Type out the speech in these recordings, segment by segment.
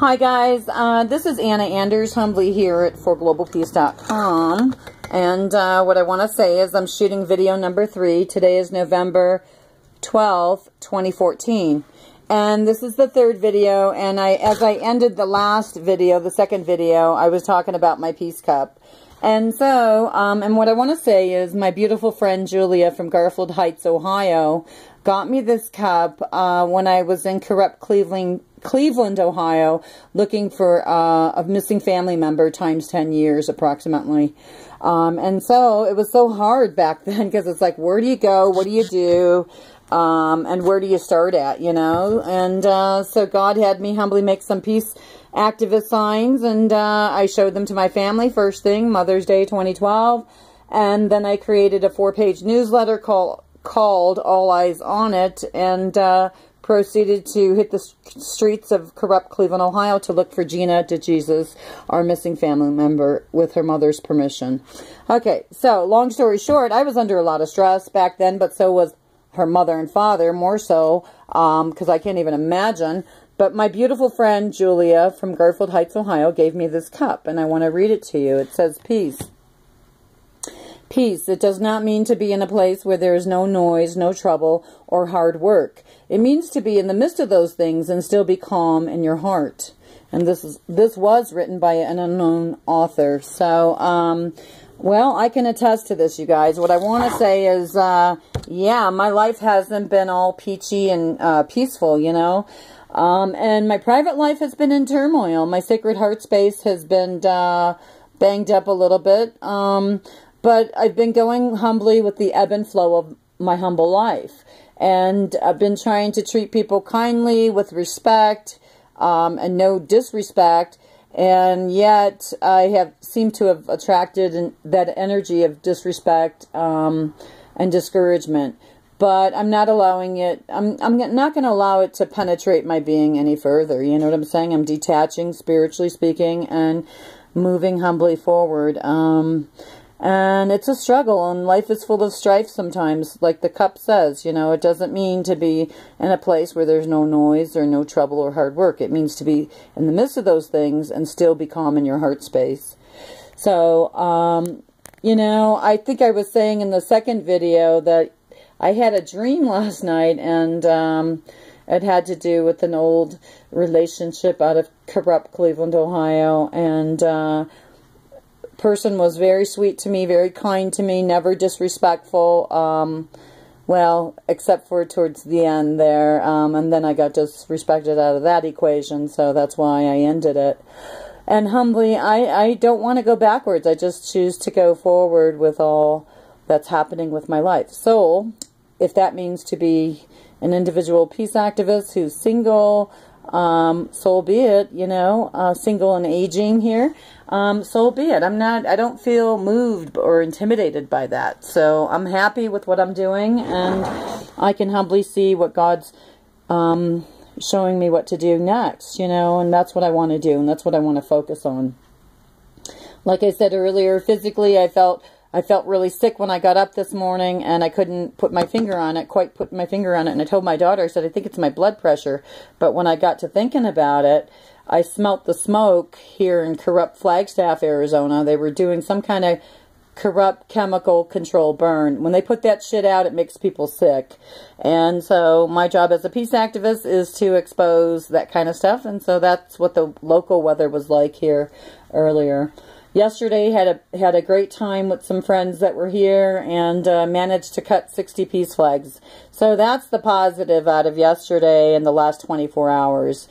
Hi guys, this is Anna Anders, humbly here at forglobalpeace.com, and what I want to say is I'm shooting video number 3. Today is November 12th, 2014, and this is the third video, and as I ended the last video, the second video, I was talking about my peace cup. And so, and what I want to say is my beautiful friend Julia from Garfield Heights, Ohio, got me this cup when I was in corrupt Cleveland, Ohio, looking for a missing family member times 10 years approximately. And so it was so hard back then because it's like, where do you go? What do you do? And where do you start at, you know? And so God had me humbly make some peace activist signs, and I showed them to my family first thing, Mother's Day 2012. And then I created a 4-page newsletter called All Eyes on It, and proceeded to hit the streets of corrupt Cleveland, Ohio to look for Gina DeJesus, our missing family member, with her mother's permission. Okay, so long story short, I was under a lot of stress back then, but so was her mother and father, more so, because I can't even imagine. But my beautiful friend Julia from Garfield Heights, Ohio, gave me this cup, and I want to read it to you. It says, peace. Peace. It does not mean to be in a place where there is no noise, no trouble, or hard work. It means to be in the midst of those things and still be calm in your heart. And this was written by an unknown author. So, well, I can attest to this, you guys. What I want to say is, yeah, my life hasn't been all peachy and peaceful, you know. And my private life has been in turmoil. My sacred heart space has been banged up a little bit. But I've been going humbly with the ebb and flow of my humble life. And I've been trying to treat people kindly, with respect, and no disrespect. And yet I have seemed to have attracted that energy of disrespect and discouragement. But I'm not allowing it, I'm not going to allow it to penetrate my being any further. You know what I'm saying? I'm detaching, spiritually speaking, and moving humbly forward. And it's a struggle, and life is full of strife sometimes. Like the cup says, you know, it doesn't mean to be in a place where there's no noise or no trouble or hard work. It means to be in the midst of those things and still be calm in your heart space. So, you know, I think I was saying in the second video that I had a dream last night, and it had to do with an old relationship out of corrupt Cleveland, Ohio, and person was very sweet to me, very kind to me, never disrespectful, well, except for towards the end there, and then I got disrespected out of that equation, so that's why I ended it. And humbly, I don't want to go backwards. I just choose to go forward with all that's happening with my life. So, if that means to be an individual peace activist who's single, so be it, you know, single and aging here, so be it. I don't feel moved or intimidated by that. So I'm happy with what I'm doing, and I can humbly see what God's showing me what to do next, you know, and that's what I want to do, and that's what I want to focus on. Like I said earlier, physically I felt really sick when I got up this morning, and I couldn't quite put my finger on it, and I told my daughter, I said, I think it's my blood pressure. But when I got to thinking about it, I smelt the smoke here in corrupt Flagstaff, Arizona. They were doing some kind of corrupt chemical control burn. When they put that shit out, it makes people sick. And so my job as a peace activist is to expose that kind of stuff, and so that's what the local weather was like here earlier. Yesterday, had a great time with some friends that were here, and managed to cut 60 peace flags. So that's the positive out of yesterday and the last 24 hours.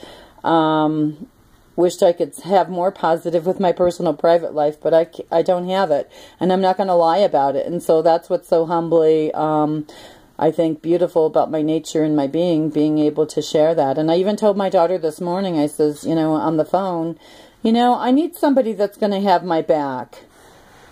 Wished I could have more positive with my personal private life, but I don't have it, and I'm not going to lie about it. And so that's what's so humbly, I think, beautiful about my nature and my being able to share that. And I even told my daughter this morning, I says, you know, on the phone, you know, I need somebody that's going to have my back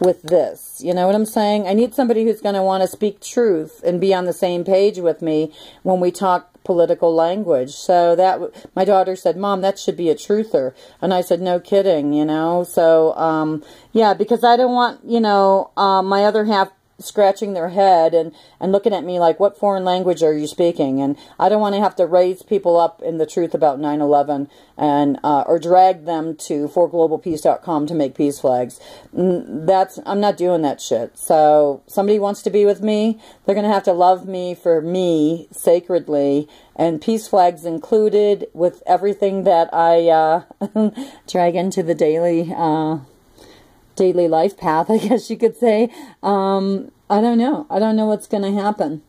with this. You know what I'm saying? I need somebody who's going to want to speak truth and be on the same page with me when we talk political language. So that, my daughter said, Mom, that should be a truther. And I said, no kidding, you know. So, yeah, because I don't want, you know, my other half scratching their head and looking at me like, what foreign language are you speaking? And I don't want to have to raise people up in the truth about 9/11 and or drag them to forglobalpeace.com to make peace flags. I'm not doing that shit. So somebody wants to be with me, they're going to have to love me for me sacredly, and peace flags included with everything that I drag into the daily life path, I guess you could say. I don't know. I don't know what's going to happen.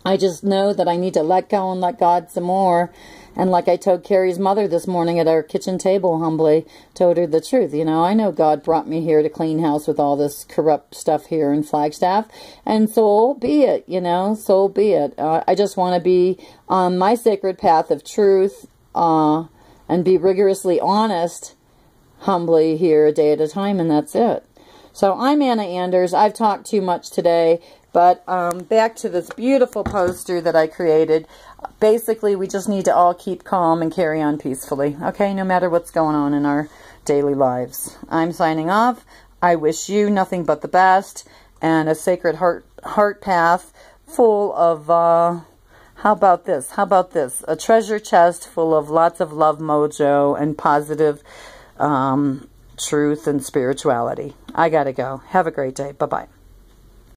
I just know that I need to let go and let God some more. And like I told Carrie's mother this morning at our kitchen table, humbly told her the truth. You know, I know God brought me here to clean house with all this corrupt stuff here in Flagstaff. And so be it, you know, so be it. I just want to be on my sacred path of truth and be rigorously honest, humbly here a day at a time, and that's it. So I'm Anna Anders. I've talked too much today, but back to this beautiful poster that I created. Basically, we just need to all keep calm and carry on peacefully, okay, no matter what's going on in our daily lives. I'm signing off. I wish you nothing but the best and a sacred heart path full of, how about this? How about this? A treasure chest full of lots of love mojo and positive truth and spirituality. I gotta go. Have a great day. Bye-bye.